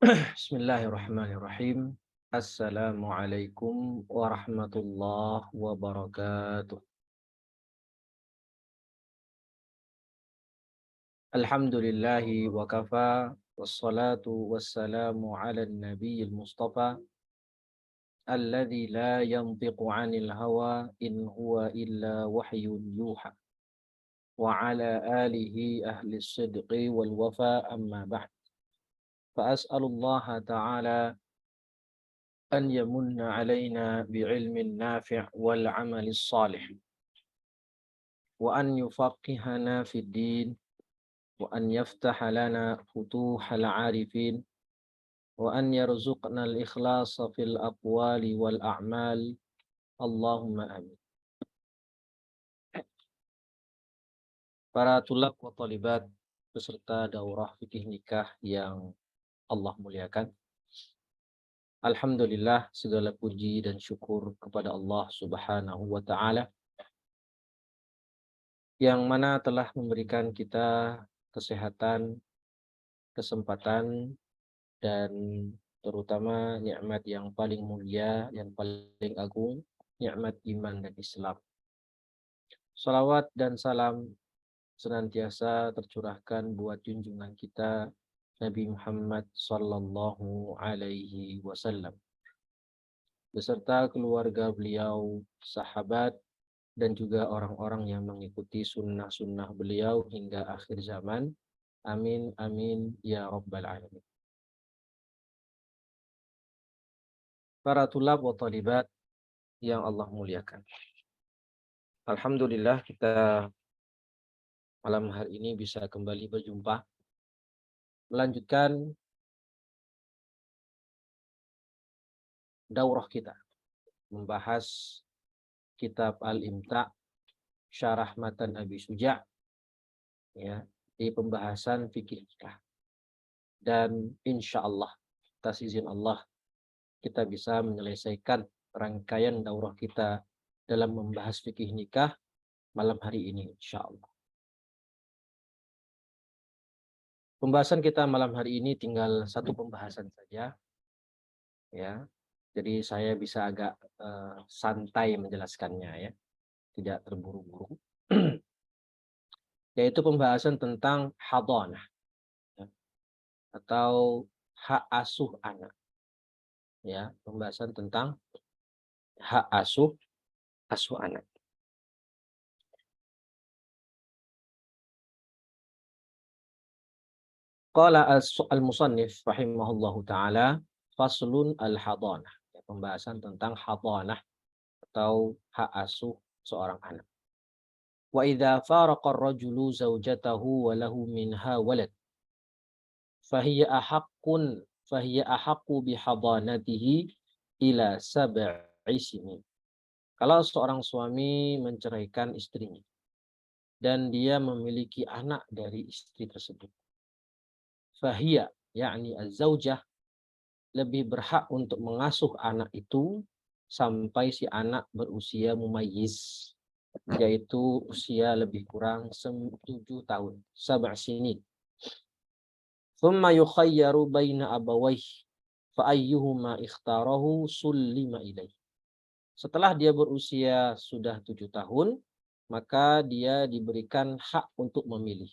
Bismillahirrahmanirrahim. Assalamualaikum warahmatullahi wabarakatuh. Alhamdulillahi wa kafa wassalatu wassalamu ala nabiyil mustafa alladzi la yantiqu 'anil hawa in huwa illa wahyun yuha wa ala alihi ahli sidqi wal wafa amma ba'd. Fa as'alullaha ta'ala أن يمن علينا بعلم نافع والعمل الصالح وأن يفقهنا في الدين وأن يفتح لنا فتوح العارفين وأن يرزقنا الإخلاص في الأقوال والأعمال اللهم آمين. Para tulab wa talibat peserta daurah fikih nikah yang Allah muliakan. Alhamdulillah, segala puji dan syukur kepada Allah Subhanahu wa taala yang mana telah memberikan kita kesehatan, kesempatan, dan terutama nikmat yang paling mulia, yang paling agung, nikmat iman dan Islam. Salawat dan salam senantiasa tercurahkan buat junjungan kita Nabi Muhammad Sallallahu Alaihi Wasallam beserta keluarga beliau, sahabat, dan juga orang-orang yang mengikuti sunnah-sunnah beliau hingga akhir zaman. Amin, amin, ya Rabbal Alamin. Para tulab wa talibat yang Allah muliakan. Alhamdulillah kita malam hari ini bisa kembali berjumpa. Melanjutkan daurah kita. Membahas kitab Al-Imta' Syarah Matan Abi Suja', ya, di pembahasan fikih nikah. Dan insya Allah, atas izin Allah, kita bisa menyelesaikan rangkaian daurah kita dalam membahas fikih nikah malam hari ini insya Allah. Pembahasan kita malam hari ini tinggal satu pembahasan saja, ya. Jadi saya bisa agak santai menjelaskannya, ya, tidak terburu-buru. Yaitu pembahasan tentang hadanah, ya, atau hak asuh anak, ya, pembahasan tentang hak asuh anak. Qala al-musannif rahimahullahu taala faslun al-hadanah, ya, pembahasan tentang hadanah atau hak asuh seorang anak. Wa idza faraqa ar-rajulu zawjatahu wa lahu minha walad fahiya ahaqqu bihadanatihi ila sab'i sinin. Kalau seorang suami menceraikan istrinya dan dia memiliki anak dari istri tersebut, fahiya, yakni az-zaujah, lebih berhak untuk mengasuh anak itu sampai si anak berusia mumayyiz, yaitu usia lebih kurang 7 tahun, 7 sinin. Thumma yukhayyaru baina abawayhi fa ayyuhuma ikhtarahu sullima ilaih. Setelah dia berusia sudah 7 tahun, maka dia diberikan hak untuk memilih.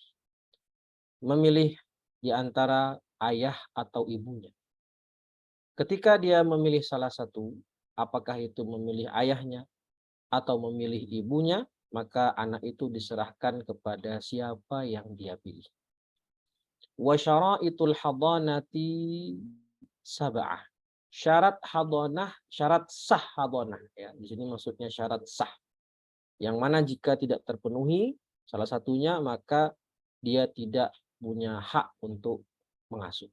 Memilih di antara ayah atau ibunya. Ketika dia memilih salah satu, apakah itu memilih ayahnya atau memilih ibunya, maka anak itu diserahkan kepada siapa yang dia pilih. Wa syara'itul hadanati sab'ah. Syarat hadanah, syarat sah hadanah, ya. Di sini maksudnya syarat sah. Yang mana jika tidak terpenuhi salah satunya, maka dia tidak punya hak untuk mengasuh.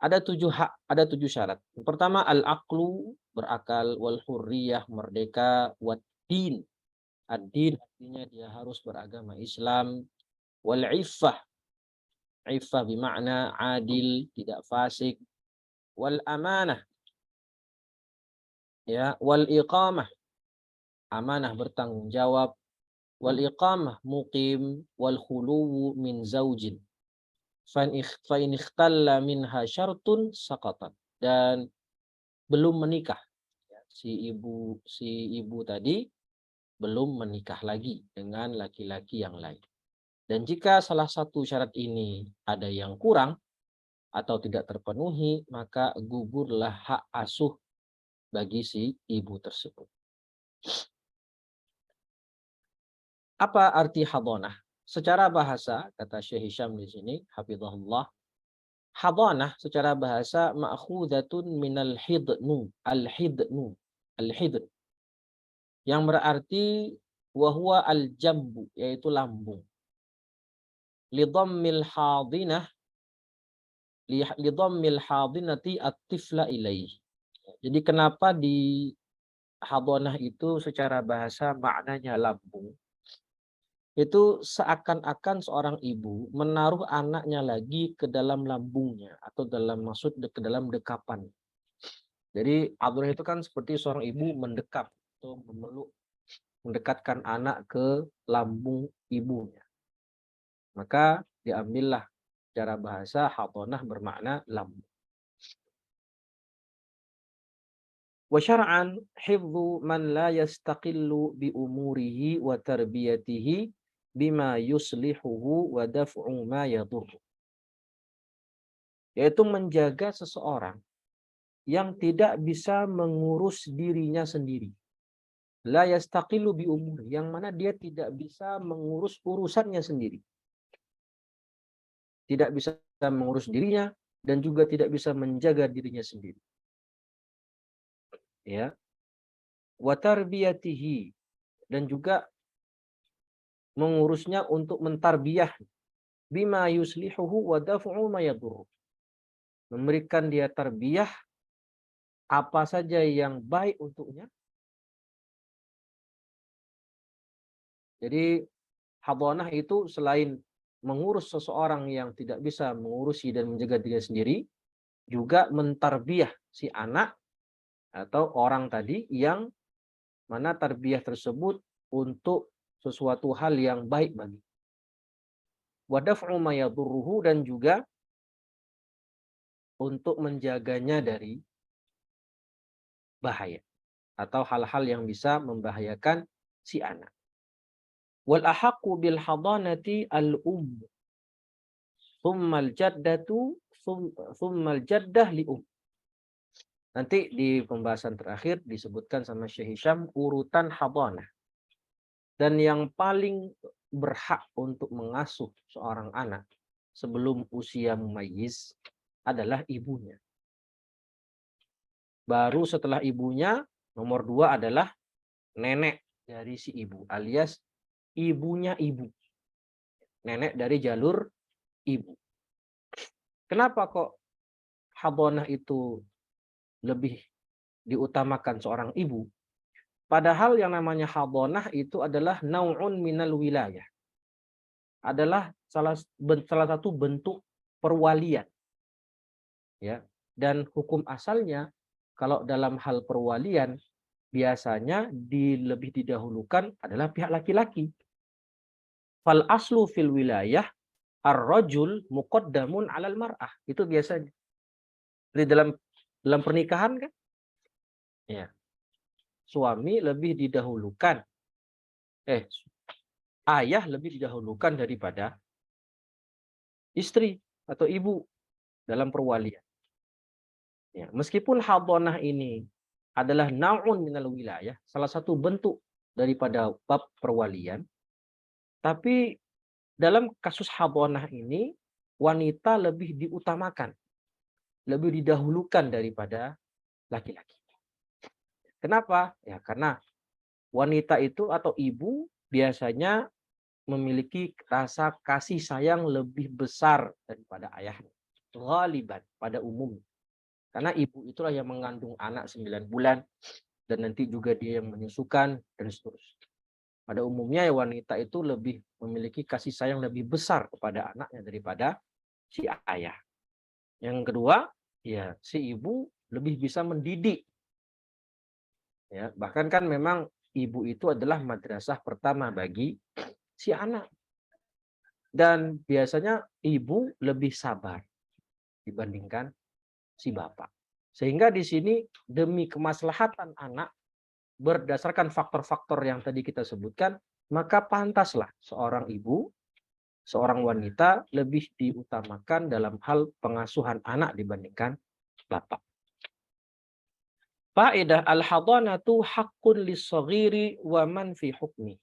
Ada 7 hak, ada 7 syarat. Yang pertama al-aqlu, berakal, wal hurriyah, merdeka, wad din. Ad-din artinya dia harus beragama Islam, wal iffah. Iffah bermakna adil, tidak fasik, wal amanah, ya, wal iqamah, amanah bertanggung jawab, wal iqamah muqim, wal khuluwu min zaujin, fa in ikhtalla minha syartun saqatat. Dan belum menikah. Si ibu tadi belum menikah lagi dengan laki-laki yang lain. Dan jika salah satu syarat ini ada yang kurang atau tidak terpenuhi, maka gugurlah hak asuh bagi si ibu tersebut. Apa arti hadonah? Secara bahasa, kata Syekh Hisham di sini, hafizahullah, hadonah secara bahasa ma'khudatun minal hidnu, al-hidnu, al-hidn, yang berarti wahwa al-jambu, yaitu lambung. Lidhammil hadinah, lidhammil hadinati at-tifla ilaih. Jadi kenapa di hadonah itu secara bahasa maknanya lambung? Itu seakan-akan seorang ibu menaruh anaknya lagi ke dalam lambungnya atau dalam ke dalam dekapan. Jadi hadonah itu kan seperti seorang ibu mendekap atau memeluk, mendekatkan anak ke lambung ibunya. Maka diambillah secara bahasa hadonah bermakna lambung. Wa syar'an hifdzu man la yastaqillu bi umurihi wa tarbiyatihi bima yuslihuhu wa daf'u ma yadurru. Yaitu menjaga seseorang yang tidak bisa mengurus dirinya sendiri. La yastaqillu bi umuri, yang mana dia tidak bisa mengurus urusannya sendiri. Tidak bisa mengurus dirinya dan juga tidak bisa menjaga dirinya sendiri. Ya. Wa tarbiyatihi, dan juga mengurusnya untuk mentarbiyah, bima yuslihuhu wa daf'u ma yadurru. Memberikan dia tarbiyah apa saja yang baik untuknya. Jadi hadonah itu selain mengurus seseorang yang tidak bisa mengurusi dan menjaga dirinya sendiri, juga mentarbiyah si anak atau orang tadi yang mana tarbiyah tersebut untuk sesuatu hal yang baik bagi. Wa daf'u ma yadurruhu, dan juga untuk menjaganya dari bahaya atau hal-hal yang bisa membahayakan si anak. Wal ahaqqu bil hadanati al-umm, tsummal jaddatu, tsummal jaddah li um. Nanti di pembahasan terakhir disebutkan sama Syekh Hisham urutan hadanah. Dan yang paling berhak untuk mengasuh seorang anak sebelum usia mumayyiz adalah ibunya. Baru setelah ibunya, nomor 2 adalah nenek dari si ibu, alias ibunya ibu. Nenek dari jalur ibu. Kenapa kok hadonah itu lebih diutamakan seorang ibu? Padahal yang namanya hadonah itu adalah nau'un minal wilayah. Adalah salah satu bentuk perwalian. Ya. Dan hukum asalnya kalau dalam hal perwalian biasanya lebih didahulukan adalah pihak laki-laki. Fal aslu fil wilayah ar-rajul muqaddamun 'alal mar'ah. Itu biasanya. Di dalam pernikahan kan? Ya. Suami lebih didahulukan. Ayah lebih didahulukan daripada istri atau ibu dalam perwalian. Ya, meskipun hadonah ini adalah naun minal wilayah, salah satu bentuk daripada bab perwalian, tapi dalam kasus hadonah ini wanita lebih diutamakan, lebih didahulukan daripada laki-laki. Kenapa? Ya karena wanita itu atau ibu biasanya memiliki rasa kasih sayang lebih besar daripada ayahnya. Ghaliban, pada umumnya. Karena ibu itulah yang mengandung anak 9 bulan dan nanti juga dia yang menyusukan dan seterusnya. Pada umumnya ya wanita itu lebih memiliki kasih sayang lebih besar kepada anaknya daripada si ayah. Yang kedua, ya si ibu lebih bisa mendidik. Ya, bahkan kan memang ibu itu adalah madrasah pertama bagi si anak. Dan biasanya ibu lebih sabar dibandingkan si bapak. Sehingga di sini demi kemaslahatan anak berdasarkan faktor-faktor yang tadi kita sebutkan, maka pantaslah seorang ibu, seorang wanita lebih diutamakan dalam hal pengasuhan anak dibandingkan bapak. Faedah al-hadanatu haqqun lis-shaghiri wa man fi hukmi.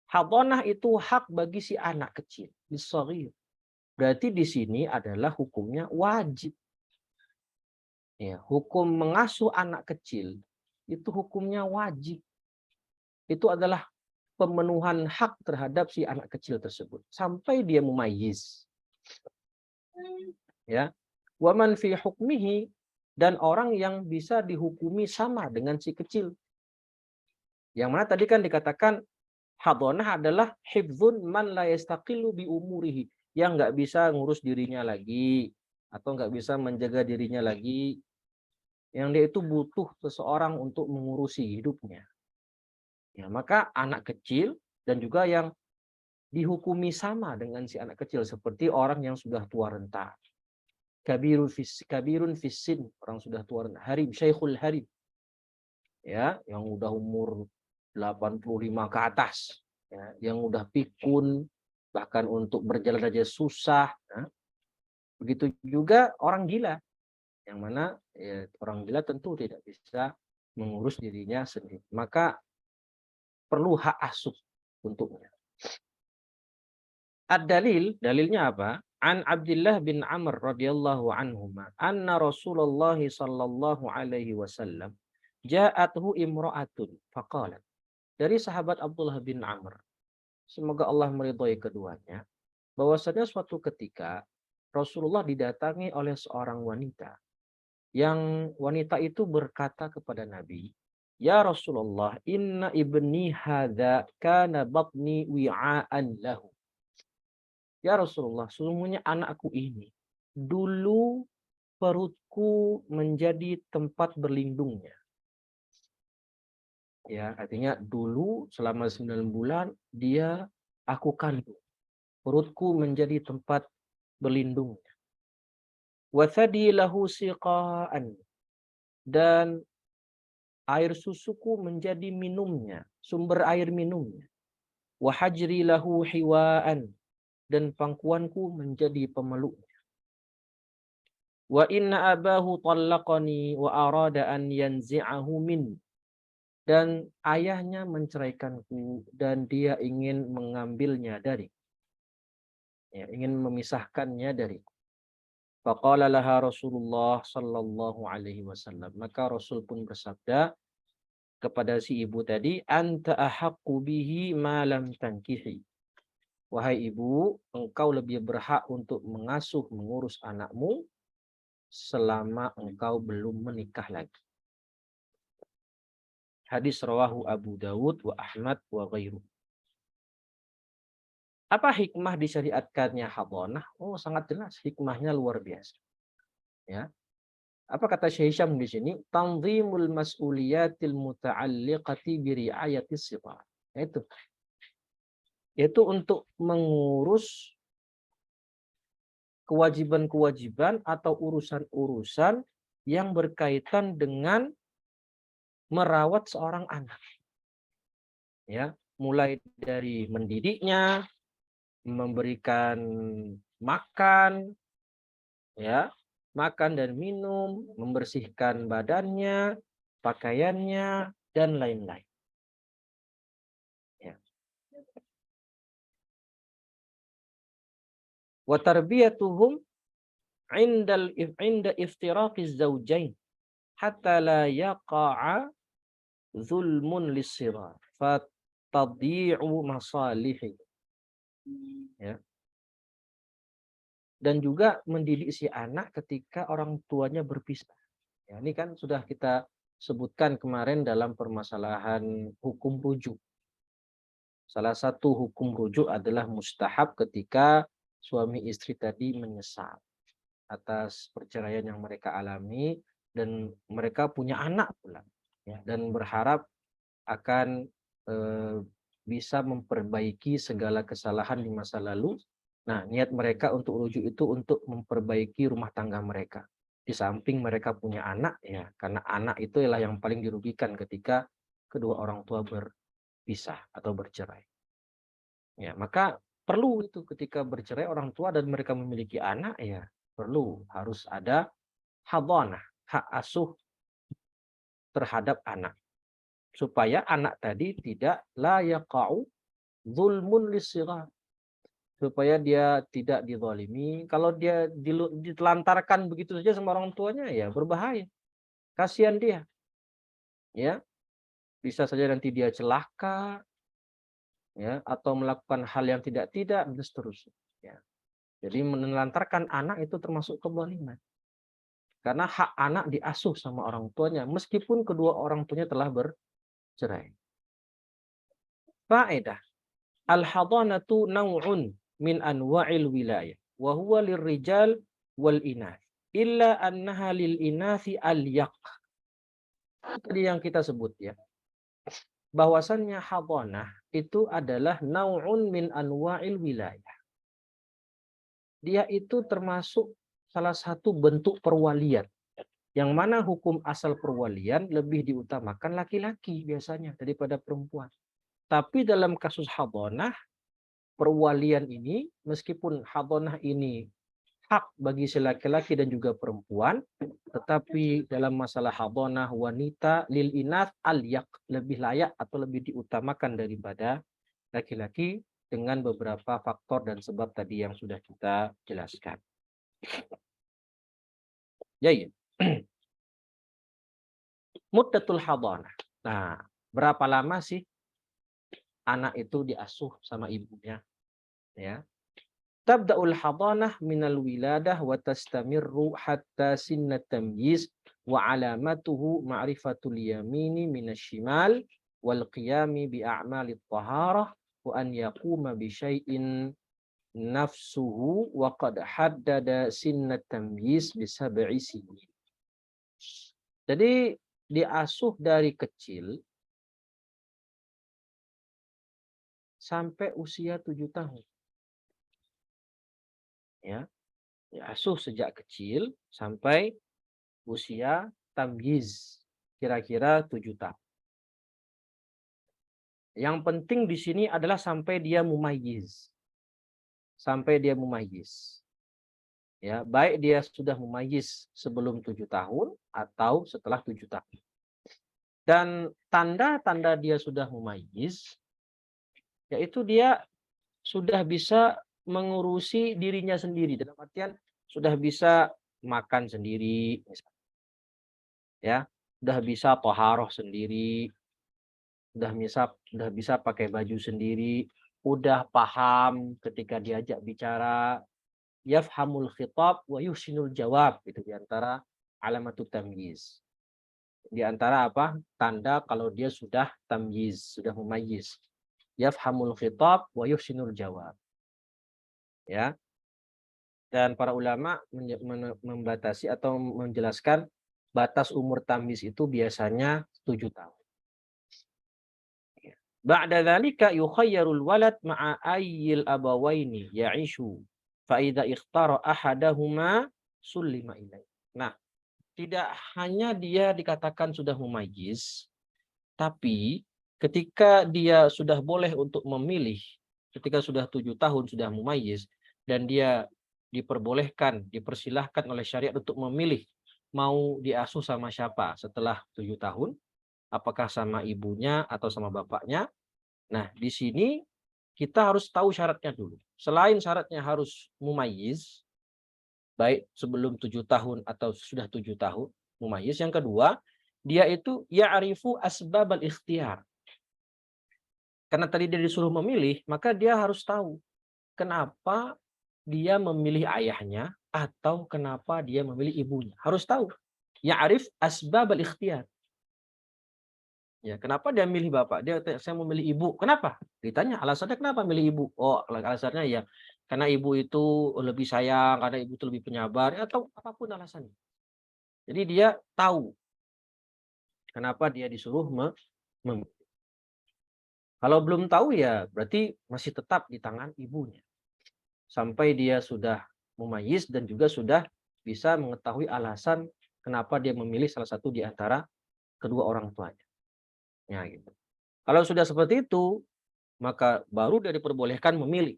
Hadanah itu hak bagi si anak kecil, lis-shaghir. Berarti di sini adalah hukumnya wajib. Ya, hukum mengasuh anak kecil itu hukumnya wajib. Itu adalah pemenuhan hak terhadap si anak kecil tersebut sampai dia mumayyiz. Ya. Wa man fi hukmihi, dan orang yang bisa dihukumi sama dengan si kecil. Yang mana tadi kan dikatakan hadonah adalah hifdzun man la yastaqillu bi umurihi, yang nggak bisa ngurus dirinya lagi atau nggak bisa menjaga dirinya lagi, yang dia itu butuh seseorang untuk mengurusi hidupnya. Ya, maka anak kecil dan juga yang dihukumi sama dengan si anak kecil seperti orang yang sudah tua renta. Kabirun fisin, orang sudah tua renta. Harim, syekhul harim. Ya, yang udah umur 85 ke atas, ya, yang udah pikun, bahkan untuk berjalan aja susah. Ya. Begitu juga orang gila, yang mana ya, orang gila tentu tidak bisa mengurus dirinya sendiri. Maka perlu hak asuh untuknya. Ad-dalil, dalilnya apa? An Abdullah bin Amr radhiyallahu anhuma anna Rasulullah sallallahu alaihi wasallam ja'athu imra'atun faqalat. Dari sahabat Abdullah bin Amr, semoga Allah meridhai keduanya, bahwasanya suatu ketika Rasulullah didatangi oleh seorang wanita, yang wanita itu berkata kepada Nabi, "Ya Rasulullah, inna ibni hadza kana batni wi'aan lahu." Ya Rasulullah, sesungguhnya anakku ini dulu perutku menjadi tempat berlindungnya. Ya, artinya dulu selama 9 bulan dia aku kandung. Perutku menjadi tempat berlindungnya. Wa thadi lahu siqaan, dan air susuku menjadi minumnya, sumber air minumnya. Wa hajri lahu hiwaan, dan pangkuanku menjadi pemeluknya. Wa inna abahu tallaqani wa arada an yanzi'ahu min, dan ayahnya menceraikanku dan dia ingin mengambilnya dari, ya, ingin memisahkannya dariku. Faqala laha Rasulullah sallallahu alaihi wasallam, maka Rasul pun bersabda kepada si ibu tadi, anta ahaqqu bihi ma lam tankihi. Wahai ibu, engkau lebih berhak untuk mengasuh, mengurus anakmu selama engkau belum menikah lagi. Hadis rawahu Abu Dawud wa Ahmad wa ghairu. Apa hikmah disyariatkannya hadanah? Oh, sangat jelas, hikmahnya luar biasa. Ya. Apa kata Syekh Hisham di sini? Tanzimul mas'uliyatil muta'alliqati bi ri'ayatis sighar. Yaitu untuk mengurus kewajiban-kewajiban atau urusan-urusan yang berkaitan dengan merawat seorang anak. Ya, mulai dari mendidiknya, memberikan makan, ya, makan dan minum, membersihkan badannya, pakaiannya, dan lain-lain. Ya. Wa tarbiyatuhum inda iftiraqiz zawjain hatta la yaqa'a zulmun lis-sighar fatadhi'u masalihi. Ya. Dan juga mendidik si anak ketika orang tuanya berpisah. Ya, ini kan sudah kita sebutkan kemarin dalam permasalahan hukum rujuk. Salah satu hukum rujuk adalah mustahab ketika suami istri tadi menyesal atas perceraian yang mereka alami dan mereka punya anak pula, ya, dan berharap akan bisa memperbaiki segala kesalahan di masa lalu Nah, niat mereka untuk rujuk itu untuk memperbaiki rumah tangga mereka. Di samping mereka punya anak, ya, karena anak itu ialah yang paling dirugikan ketika kedua orang tua berpisah atau bercerai. Ya, maka perlu itu ketika bercerai orang tua dan mereka memiliki anak, ya perlu harus ada hadhanah, hak asuh terhadap anak. Supaya anak tadi tidak la yaqa'u dzulmun lissighar. Supaya dia tidak dizalimi. Kalau dia ditelantarkan begitu saja sama orang tuanya, ya berbahaya. Kasihan dia, ya. Bisa saja nanti dia celaka, ya, atau melakukan hal yang tidak-tidak dan seterusnya, ya. Jadi menelantarkan anak itu termasuk kezaliman. Karena hak anak diasuh sama orang tuanya meskipun kedua orang tuanya telah bercerai. Faedah, al-hadanatu naw'un min anwa'il wilayah wa huwa lirrijal wal inath illa annaha lil inathi al-yaq. Tadi yang kita sebut, ya, bahwasannya hadanah itu adalah nau'un min anwa'il wilayah. Dia itu termasuk salah satu bentuk perwalian. Yang mana hukum asal perwalian lebih diutamakan laki-laki biasanya daripada perempuan. Tapi dalam kasus hadanah, perwalian ini, meskipun hadanah ini hak bagi si laki-laki dan juga perempuan, tetapi dalam masalah hadanah wanita lil inath al-yaq, lebih layak atau lebih diutamakan daripada laki-laki dengan beberapa faktor dan sebab tadi yang sudah kita jelaskan. Ya, ya. Muddatul hadanah. Nah, berapa lama sih anak itu diasuh sama ibunya, ya? Tabda'ul hadanah minal wiladah wa tastamirru hatta sinnat tamyiz wa alamatuhu ma'rifatul yamini minasyimal wal qiyami bi a'malit taharah wa an yaquma bi syai'in nafsuhu wa qad haddada sinnat tamyiz bi sab'i sinin. Jadi diasuh dari kecil sampai usia 7 tahun. Ya, diasuh sejak kecil sampai usia tamyiz, kira-kira 7 tahun. Yang penting di sini adalah sampai dia mumayyiz. Sampai dia mumayyiz. Ya, baik dia sudah mumayyiz sebelum 7 tahun atau setelah 7 tahun. Dan tanda-tanda dia sudah mumayyiz yaitu dia sudah bisa mengurusi dirinya sendiri, dalam artian sudah bisa makan sendiri, ya, sudah bisa toharoh sendiri, sudah bisa pakai baju sendiri, udah paham ketika diajak bicara, yafhamul khitab wa yuhsinul jawab, itu diantara alamatut tamyiz. Di antara apa? Tanda kalau dia sudah tamyiz, sudah mumayyiz. Yafhamul khitab wa yuhsinul jawab. Ya. Dan para ulama membatasi atau menjelaskan batas umur tamyiz itu biasanya 7 tahun. Ba'da dzalika yukhayyarul walad ma'a ayyil abawaini ya'ishu fa idza ikhtara ahadahuma sullima ilaih. Nah, tidak hanya dia dikatakan sudah mumayyiz, tapi ketika dia sudah boleh untuk memilih, ketika sudah 7 tahun sudah mumayyiz dan dia diperbolehkan, dipersilahkan oleh syariat untuk memilih mau diasuh sama siapa setelah 7 tahun, apakah sama ibunya atau sama bapaknya. Nah, di sini kita harus tahu syaratnya dulu. Selain syaratnya harus mumayyiz, baik sebelum 7 tahun atau sudah 7 tahun mumayyiz. Yang kedua, dia itu ya'rifu asbabal ikhtiyar. Karena tadi dia disuruh memilih, maka dia harus tahu kenapa dia memilih ayahnya atau kenapa dia memilih ibunya. Harus tahu. Ya'rif asbabal ikhtiyar. Ya, kenapa dia milih bapak? Dia saya memilih ibu. Kenapa? Ditanya alasannya kenapa milih ibu? Oh, alasannya ya karena ibu itu lebih sayang, karena ibu itu lebih penyabar, atau apapun alasannya. Jadi dia tahu kenapa dia disuruh memilih. Kalau belum tahu ya berarti masih tetap di tangan ibunya. sampai dia sudah mumayyiz dan juga sudah bisa mengetahui alasan kenapa dia memilih salah satu di antara kedua orang tuanya. Ya, gitu. Kalau sudah seperti itu, maka baru dia diperbolehkan memilih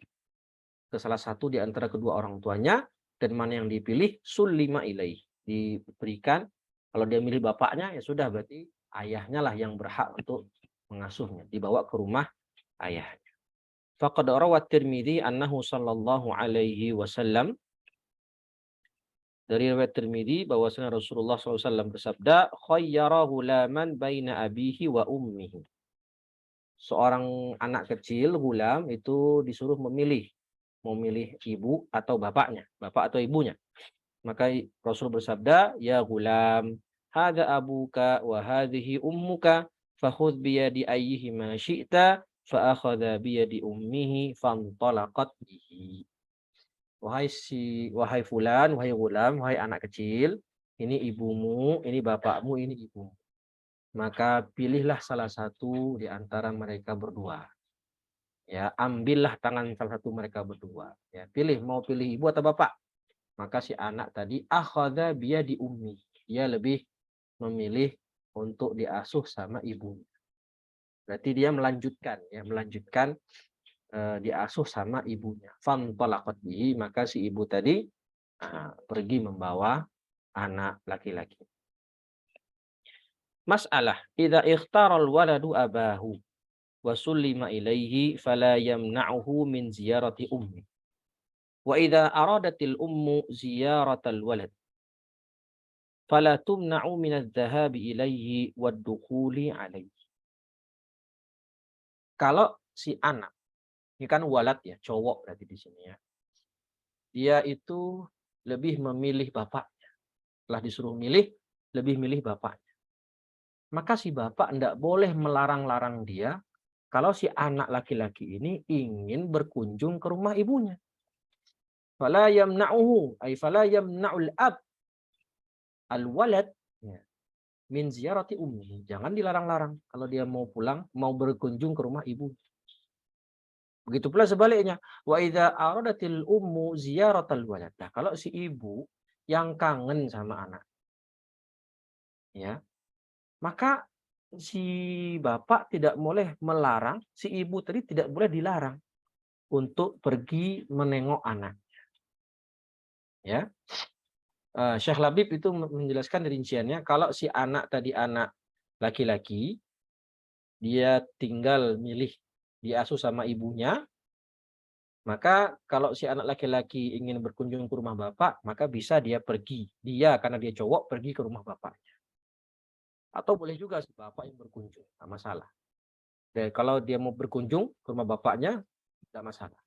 ke salah satu di antara kedua orang tuanya, dan mana yang dipilih sulima ilaih, diberikan. Kalau dia milih bapaknya, ya sudah, berarti ayahnya lah yang berhak untuk mengasuhnya, dibawa ke rumah ayahnya. Faqad rawat Tirmidzi annahu sallallahu alaihi wasallam, dari riwayat Tirmidzi bahwasanya Rasulullah SAW bersabda, khayyara ghulaman baina abihi wa ummihi. Seorang anak kecil, gulam, itu disuruh memilih, mau milih ibu atau bapaknya, bapak atau ibunya. Maka Rasul bersabda, ya gulam, hadza abuka wa hadhihi ummuka, fakhudh bi yadi ayyihima syi'ta, fa akhadha bi yadi ummihi fantalaqat bihi. Wahai fulan, wahai gulam, wahai anak kecil, ini ibumu, ini bapakmu, ini ibumu. Maka pilihlah salah satu di antara mereka berdua. Ya, ambillah tangan salah satu mereka berdua. Ya, pilih, mau pilih ibu atau bapak. Maka si anak tadi akhadha biyadi ummi. Dia lebih memilih untuk diasuh sama ibunya. Berarti dia melanjutkan, ya, melanjutkan diasuh sama ibunya. Fantalaqat bihi, maka si ibu tadi pergi membawa anak laki-laki. Mas'alah, idza ikhtara al-waladu abahu wa sullima ilaihi fala yamna'uhu min ziyarati ummi. Wa idza aradatil ummu ziyaratal walad fala tumna'u min adz-dhahabi ilaihi wad-dukhuli alaihi. Kalau si anak, ini kan walad ya, cowok berarti di sini ya. Dia itu lebih memilih bapaknya. Setelah disuruh milih, lebih milih bapaknya. Maka si bapak tidak boleh melarang-larang dia kalau si anak laki-laki ini ingin berkunjung ke rumah ibunya. Fala yamna'uhu, ay fala yamna'ul ab al-walad min ziyarati ummi. Jangan dilarang-larang kalau dia mau pulang, mau berkunjung ke rumah ibu. Begitu pula sebaliknya. Wa idza aradatil ummu ziyaratal walad. Nah, kalau si ibu yang kangen sama anak, ya, maka si bapak tidak boleh melarang, si ibu tadi tidak boleh dilarang untuk pergi menengok anak. Ya. Syekh Labib itu menjelaskan rinciannya, kalau si anak tadi anak laki-laki, dia tinggal milih diasuh sama ibunya, maka kalau si anak laki-laki ingin berkunjung ke rumah bapak, maka bisa dia pergi. Dia, karena dia cowok, pergi ke rumah bapaknya. Atau boleh juga si bapak yang berkunjung, tidak masalah. Dan kalau dia mau berkunjung ke rumah bapaknya, tidak masalah.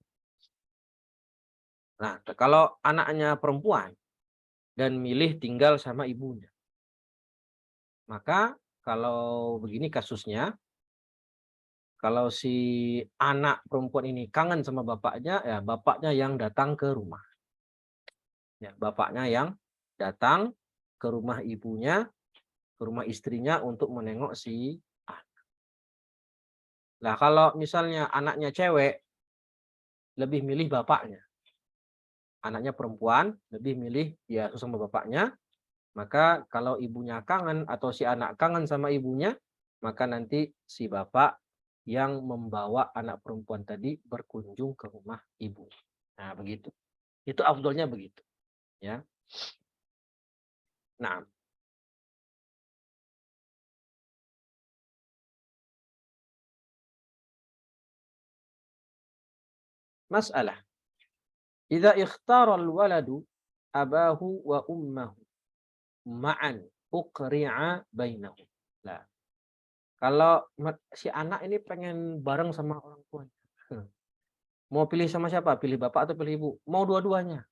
Nah, kalau anaknya perempuan dan milih tinggal sama ibunya, maka kalau begini kasusnya, kalau si anak perempuan ini kangen sama bapaknya, ya bapaknya yang datang ke rumah. Ya, bapaknya yang datang ke rumah ibunya, ke rumah istrinya untuk menengok si anak. Nah, kalau misalnya anaknya cewek, lebih milih bapaknya. Anaknya perempuan, lebih milih dia sama bapaknya. Maka kalau ibunya kangen atau si anak kangen sama ibunya, maka nanti si bapak yang membawa anak perempuan tadi berkunjung ke rumah ibu. Nah, begitu. Itu afdolnya begitu. Ya. Nah, masalah. Idza ikhtara al-waladu abahu wa ummahu ma'an uqri'a bainahum. Nah, kalau si anak ini pengen bareng sama orang tuanya. Mau pilih sama siapa? Pilih bapak atau pilih ibu? Mau dua-duanya.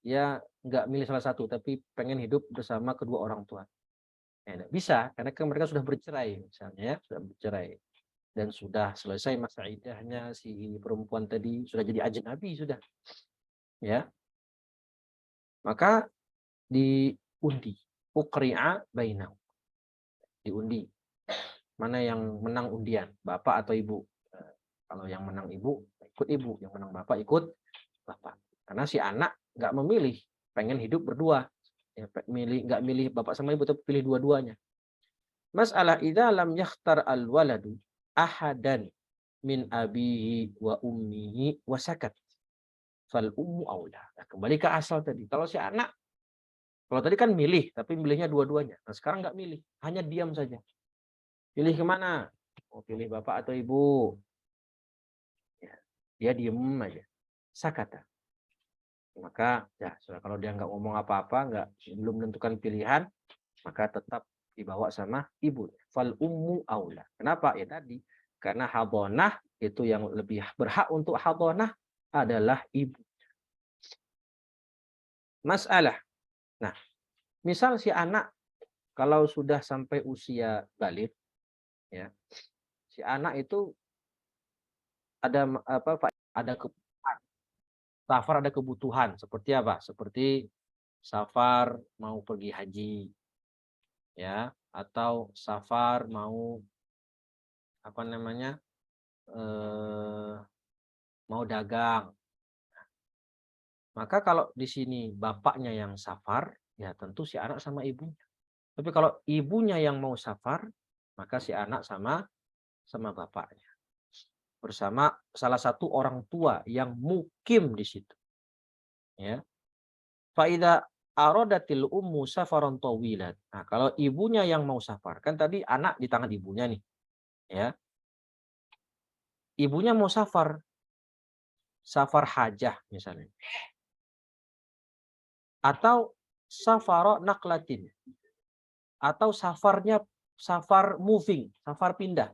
Dia nggak milih salah satu, tapi pengen hidup bersama kedua orang tua. Ya, bisa, karena kan mereka sudah bercerai, misalnya ya, sudah bercerai. Dan sudah selesai masa iddahnya, si perempuan tadi sudah jadi ajnabi sudah. Ya, maka diundi. Uqri'a bainahum. Diundi. Mana yang menang undian, bapak atau ibu? Kalau yang menang ibu, ikut ibu. Yang menang bapak, ikut bapak. Karena si anak nggak memilih, pengen hidup berdua. Ya, nggak milih bapak sama ibu, tapi pilih dua-duanya. Masalah idza lam yakhtar al-waladu ahadan min abihi wa ummihi wa sakat. Fal ummu aula. Nah, kembali ke asal tadi. Kalau tadi kan milih, tapi milihnya dua-duanya. Nah, sekarang nggak milih, hanya diam saja. Pilih kemana? Mau pilih bapak atau ibu? Ya, dia diem aja. Sakata. Maka ya kalau dia nggak ngomong apa-apa, belum menentukan pilihan, maka tetap dibawa sama ibu. Fal ummu aula. Kenapa? Ya tadi karena hadonah itu yang lebih berhak untuk hadonah adalah ibu. Masalah. Nah, misal si anak kalau sudah sampai usia balik, ya, si anak itu ada apa? Ada kebutuhan. Safar ada kebutuhan seperti apa? Seperti safar mau pergi haji, ya, atau safar mau apa namanya eh, mau dagang. Maka kalau di sini bapaknya yang safar, ya tentu si anak sama ibunya. Tapi kalau ibunya yang mau safar, maka si anak sama bapaknya. Bersama salah satu orang tua yang mukim di situ. Ya. Faida arodatil ummu safaron tawilan. Nah, kalau ibunya yang mau safar, kan tadi anak di tangan ibunya nih, ya. Ibunya mau safar, safar hajah misalnya. Atau safaro naklatin. Atau safar moving, safar pindah.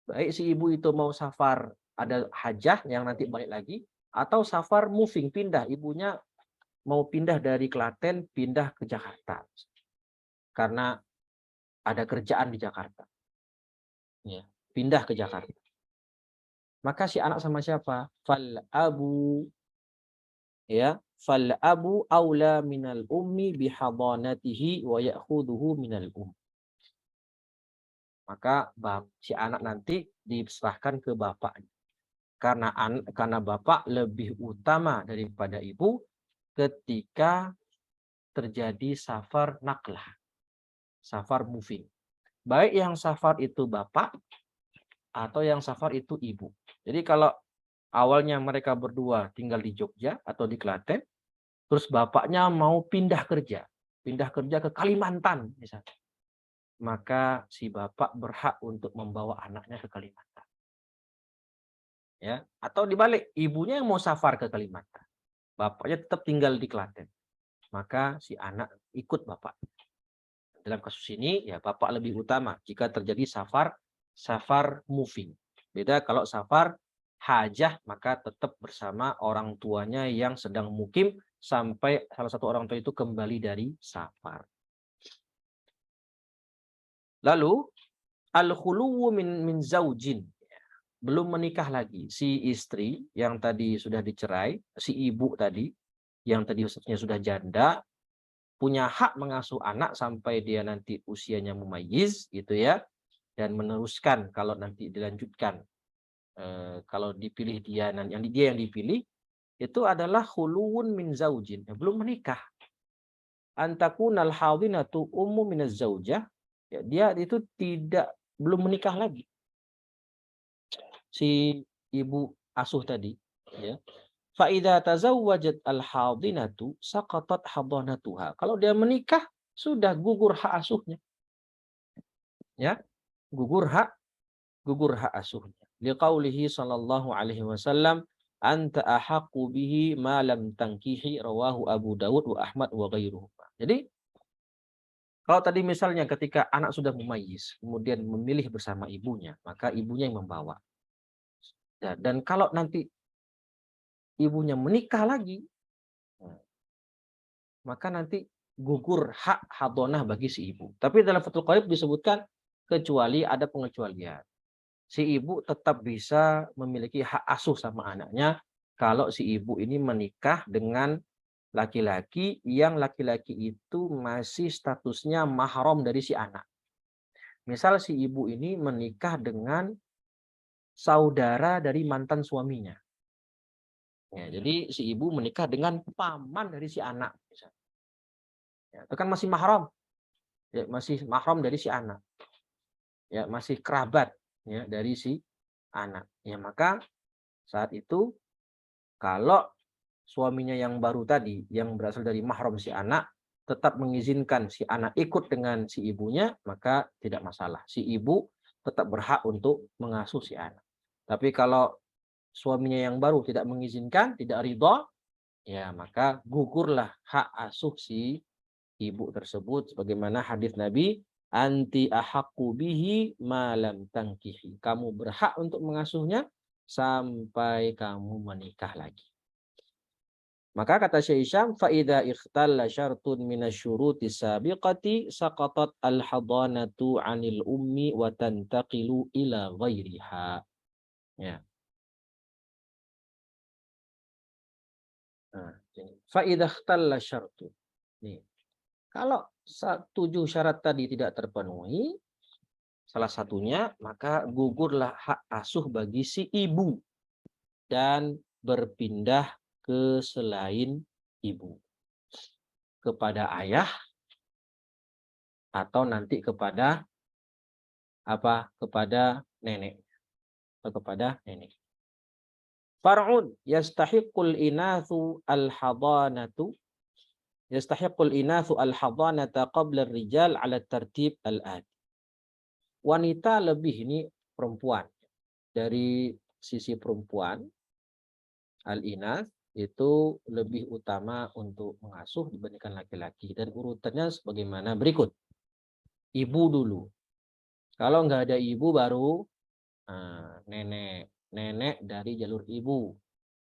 Baik si ibu itu mau safar ada hajah yang nanti balik lagi, atau safar moving, pindah. Ibunya mau pindah dari Klaten, pindah ke Jakarta. Karena ada kerjaan di Jakarta. Ya, pindah ke Jakarta. Maka si anak sama siapa? Fal abu, ya, fal abu aula minal ummi bihadanatihi wa ya'khuduhu minal maka si anak nanti diserahkan ke bapaknya. Karena bapak lebih utama daripada ibu ketika terjadi safar naklah, safar moving. Baik yang safar itu bapak atau yang safar itu ibu. Jadi kalau awalnya mereka berdua tinggal di Jogja atau di Klaten, terus bapaknya mau pindah kerja ke Kalimantan misalnya, maka si bapak berhak untuk membawa anaknya ke Kalimantan. Ya, atau dibalik, ibunya yang mau safar ke Kalimantan, bapaknya tetap tinggal di Klaten, maka si anak ikut bapak. Dalam kasus ini ya bapak lebih utama jika terjadi safar moving. Beda kalau safar hajah, maka tetap bersama orang tuanya yang sedang mukim sampai salah satu orang tua itu kembali dari safar. Lalu al-khuluwu min zaujin, belum menikah lagi, si istri yang tadi sudah dicerai, si ibu tadi yang tadi sudah janda, punya hak mengasuh anak sampai dia nanti usianya mumayyiz gitu ya, dan meneruskan kalau nanti dilanjutkan, kalau dipilih dia yang dipilih itu adalah khuluwun min zaujin, belum menikah. Antakunal hadinatu ummu minaz zaujah, ya, dia itu belum menikah lagi. Si ibu asuh tadi, ya. Fa idza tazawwajat al-hadinatu saqatat hadanatuha. Kalau dia menikah sudah gugur hak asuhnya. Ya, gugur hak asuhnya. Liqaulihi sallallahu alaihi wasallam, anta ahaqqu bihi ma lam tankihi, rawahu Abu Dawud wa Ahmad wa ghairuhu. Jadi kalau tadi misalnya ketika anak sudah mumayyiz, kemudian memilih bersama ibunya, maka ibunya yang membawa. Ya, dan kalau nanti ibunya menikah lagi, maka nanti gugur hak hadonah bagi si ibu. Tapi dalam Fathul Qorib disebutkan kecuali ada pengecualian. Si ibu tetap bisa memiliki hak asuh sama anaknya kalau si ibu ini menikah dengan laki-laki yang laki-laki itu masih statusnya mahram dari si anak. Misal si ibu ini menikah dengan saudara dari mantan suaminya. Ya, jadi si ibu menikah dengan paman dari si anak. Ya, itu kan masih mahram, ya, masih mahram dari si anak, ya, masih kerabat ya dari si anak. Ya, maka saat itu kalau suaminya yang baru tadi yang berasal dari mahram si anak tetap mengizinkan si anak ikut dengan si ibunya, maka tidak masalah. Si ibu tetap berhak untuk mengasuh si anak. Tapi kalau suaminya yang baru tidak mengizinkan, tidak ridha, ya maka gugurlah hak asuh si ibu tersebut sebagaimana hadis Nabi, anti ahaqqu bihi malam tangkihi. Kamu berhak untuk mengasuhnya sampai kamu menikah lagi. Maka kata Syekh Hisham, fa idza ikhtalla syartun minasyuruti sabiqati saqatat al-hadanatu 'anil ummi wa tantaqilu ila ghairiha. Ya. Nah, ini. Fa idza ikhtalla syartun. Nih. Kalau 7 syarat tadi tidak terpenuhi, salah satunya, maka gugurlah hak asuh bagi si ibu dan berpindah ke selain ibu. Kepada ayah atau nanti kepada apa? Kepada nenek. Atau kepada nenek. Far'un yastahiqqul inathu al-hadanatu yastahiqqul inathu al-hadanata qabla ar-rijal 'ala tartib al-ati. Wanita lebih ini perempuan. Dari sisi perempuan, al-inath itu lebih utama untuk mengasuh dibandingkan laki-laki. Dan urutannya sebagaimana berikut. Ibu dulu. Kalau nggak ada ibu baru nenek. Nenek dari jalur ibu.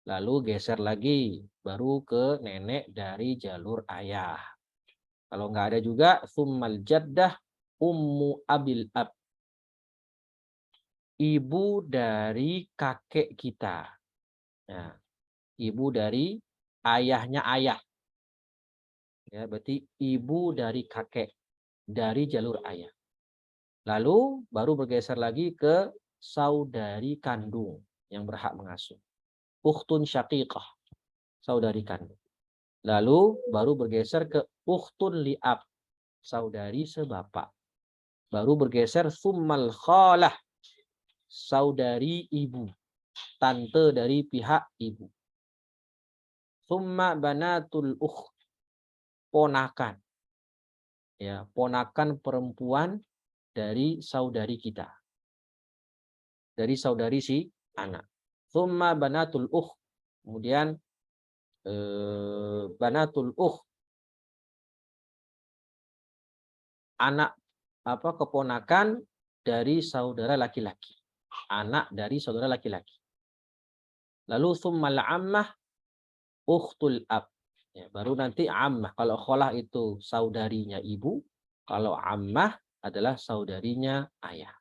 Lalu geser lagi. Baru ke nenek dari jalur ayah. Kalau nggak ada juga, summal jaddah ummu abil ab. Ibu dari kakek kita. Ya, ibu dari ayahnya ayah. Ya, berarti ibu dari kakek. Dari jalur ayah. Lalu baru bergeser lagi ke saudari kandung yang berhak mengasuh. Ukhtun syaqiqah. Saudari kandung. Lalu baru bergeser ke ukhtun li'ab. Saudari sebapak. Baru bergeser summal khalah. Saudari ibu. Tante dari pihak ibu. Summa banatul ukht. Ponakan. Ya, ponakan perempuan dari saudari kita. Dari saudari si anak. Summa banatul ukht. Kemudian banatul ukht. Anak apa keponakan dari saudara laki-laki. Anak dari saudara laki-laki. Lalu summal ammah ukhtul ab. Ya, baru nanti ammah. Kalau kholah itu saudarinya ibu. Kalau ammah adalah saudarinya ayah.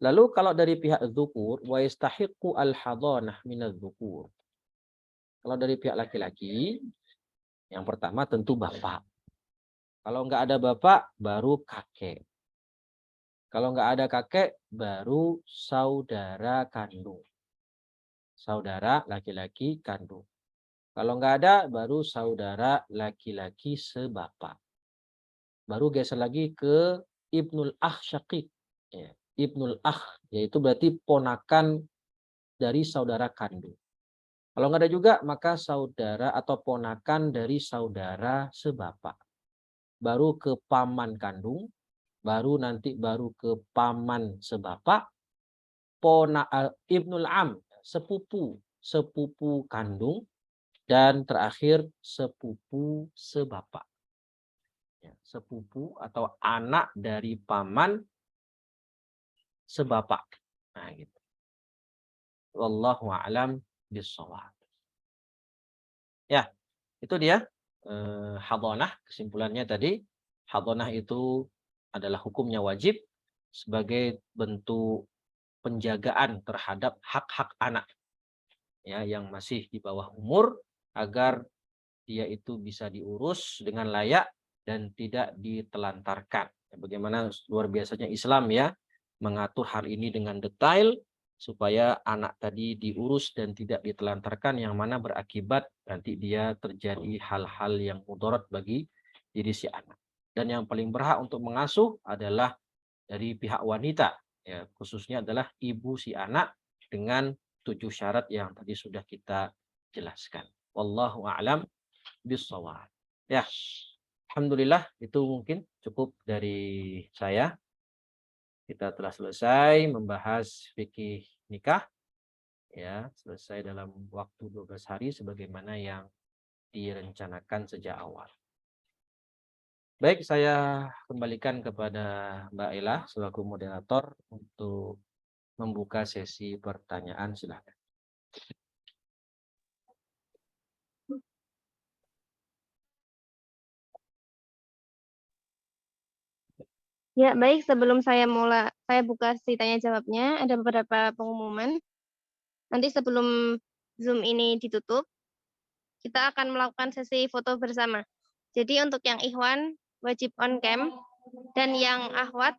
Lalu kalau dari pihak dzukur, wa yastahiqqu al-hadanah minadz dzukur. Kalau dari pihak laki-laki, yang pertama tentu bapak. Kalau nggak ada bapak, baru kakek. Kalau nggak ada kakek, baru saudara kandung. Saudara laki-laki kandung. Kalau nggak ada, baru saudara laki-laki sebapak. Baru geser lagi ke ibnul akh syaqiq. Ya, ibnul akh, yaitu berarti ponakan dari saudara kandung. Kalau nggak ada juga, maka saudara atau ponakan dari saudara sebapak. Baru ke paman kandung, baru ke paman sebapak, ibnul am, sepupu kandung, dan terakhir sepupu sebapak. Ya, sepupu atau anak dari paman sebapak. Nah, gitu. Wallahu a'lam bishawab. Ya, itu dia hadanah. Kesimpulannya tadi, hadanah itu adalah hukumnya wajib sebagai bentuk penjagaan terhadap hak-hak anak ya yang masih di bawah umur agar dia itu bisa diurus dengan layak dan tidak ditelantarkan. Bagaimana luar biasanya Islam ya mengatur hal ini dengan detail supaya anak tadi diurus dan tidak ditelantarkan, yang mana berakibat nanti dia terjadi hal-hal yang mudarat bagi diri si anak. Dan yang paling berhak untuk mengasuh adalah dari pihak wanita, ya, khususnya adalah ibu si anak dengan 7 syarat yang tadi sudah kita jelaskan. Wallahu a'lam bishawab. Ya, alhamdulillah itu mungkin cukup dari saya. Kita telah selesai membahas fikih nikah, ya, selesai dalam waktu 12 hari sebagaimana yang direncanakan sejak awal. Baik, saya kembalikan kepada Mbak Ella selaku moderator untuk membuka sesi pertanyaan, silakan. Ya, baik. Sebelum saya buka sesi tanya jawabnya, ada beberapa pengumuman. Nanti sebelum Zoom ini ditutup, kita akan melakukan sesi foto bersama. Jadi untuk yang ikhwan wajib on cam dan yang akhwat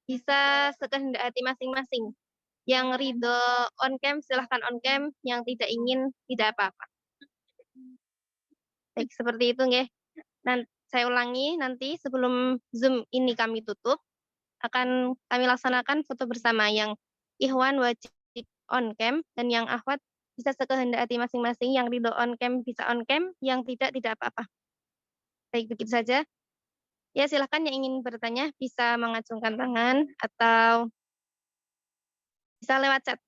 bisa sekehendak hati masing-masing. Yang ridho on cam silahkan on cam, yang tidak ingin tidak apa-apa. Baik, seperti itu nggih. Saya ulangi, nanti sebelum Zoom ini kami tutup, akan kami laksanakan foto bersama. Yang ikhwan wajib on cam dan yang akhwat bisa sekehendak hati masing-masing. Yang ridho on cam bisa on cam, yang tidak apa-apa. Baik, begitu saja. Ya, silahkan yang ingin bertanya bisa mengacungkan tangan atau bisa lewat chat.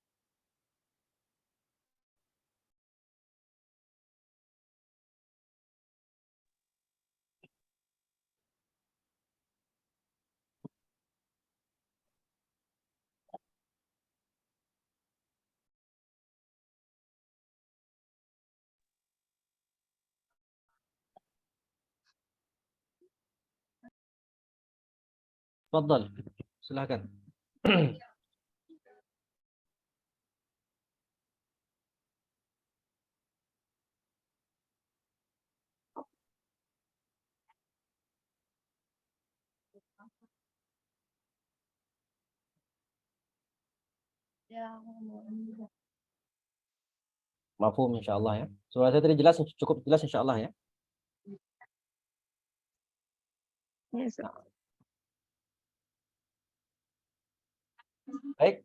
Fadhal, silakan. Mafhum insyaallah ya. Suara saya tadi jelas, cukup jelas insyaallah ya. Yes. Baik,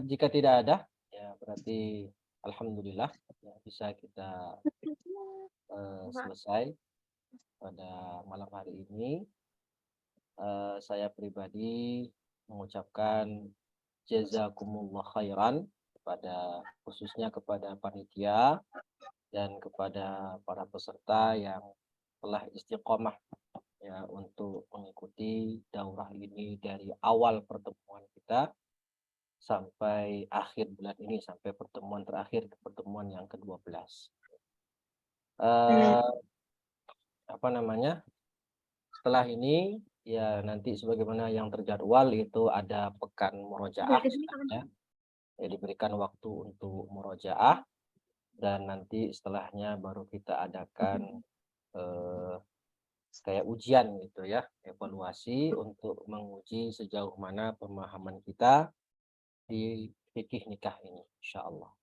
jika tidak ada, ya berarti alhamdulillah ya, bisa kita selesai pada malam hari ini. Saya pribadi mengucapkan jazakumullah khairan kepada khususnya kepada panitia dan kepada para peserta yang telah istiqomah ya untuk mengikuti daurah ini dari awal pertemuan kita sampai akhir bulan ini, sampai pertemuan terakhir, pertemuan yang ke-12. Apa namanya? Setelah ini ya nanti sebagaimana yang terjadwal itu ada pekan murojaah ya. Ya, diberikan waktu untuk murojaah dan nanti setelahnya baru kita adakan kayak ujian gitu ya, evaluasi untuk menguji sejauh mana pemahaman kita di fikih nikah ini, insyaallah.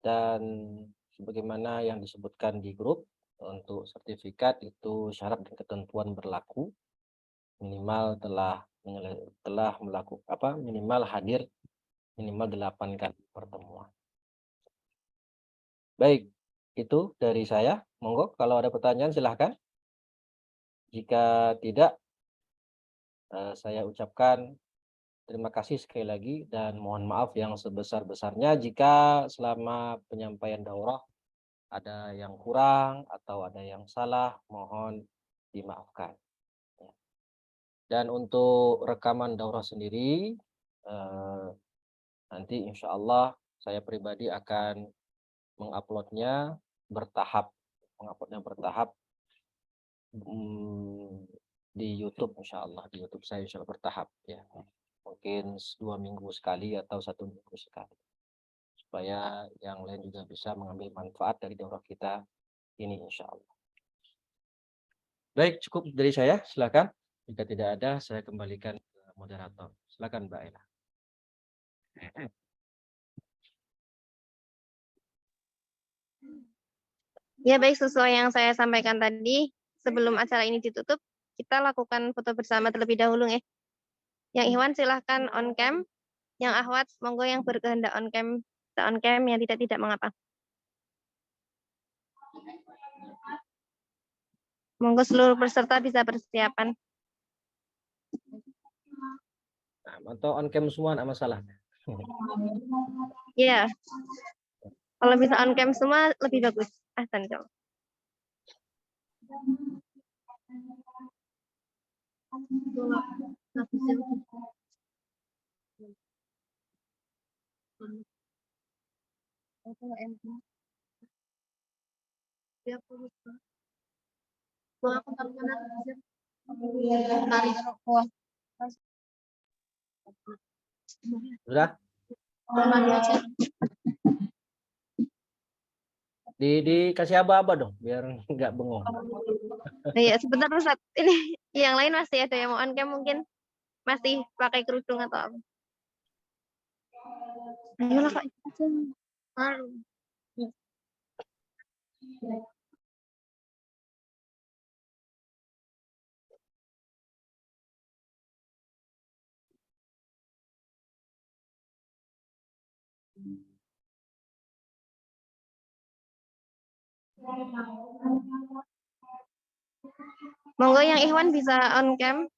Dan sebagaimana yang disebutkan di grup, untuk sertifikat itu syarat dan ketentuan berlaku, minimal telah melakukan minimal hadir minimal 8 kali pertemuan. Baik, itu dari saya. Monggo kalau ada pertanyaan silahkan. Jika tidak, saya ucapkan terima kasih sekali lagi dan mohon maaf yang sebesar-besarnya jika selama penyampaian daurah ada yang kurang atau ada yang salah, mohon dimaafkan. Ya. Dan untuk rekaman daurah sendiri, nanti insya Allah saya pribadi akan menguploadnya bertahap, di YouTube insya Allah, di YouTube saya insya Allah bertahap ya. Mungkin 2 minggu sekali atau 1 minggu sekali. Supaya yang lain juga bisa mengambil manfaat dari daurah kita ini insya Allah. Baik, cukup dari saya. Silakan. Jika tidak ada, saya kembalikan ke moderator. Silakan Mbak Ella. Ya baik, sesuai yang saya sampaikan tadi, sebelum acara ini ditutup, kita lakukan foto bersama terlebih dahulu ya. Yang Ikhwan silahkan on cam, yang Ahwat monggo yang berkehendak on cam, yang tidak mengapa. Monggo seluruh peserta bisa persiapan. Nah, atau on cam semua enggak masalah. Ya, kalau bisa on cam semua lebih bagus. Ahsan kalau. Sudah? Dikasih aba-aba dong biar nggak bengong. Iya, sebentar Ustaz. Ini yang lain masih ada yang mau on cam mungkin masih pakai kerudung atau apa. Ayolah Kak, ikut aja. Malu. Monggo yang Ikhwan bisa on cam.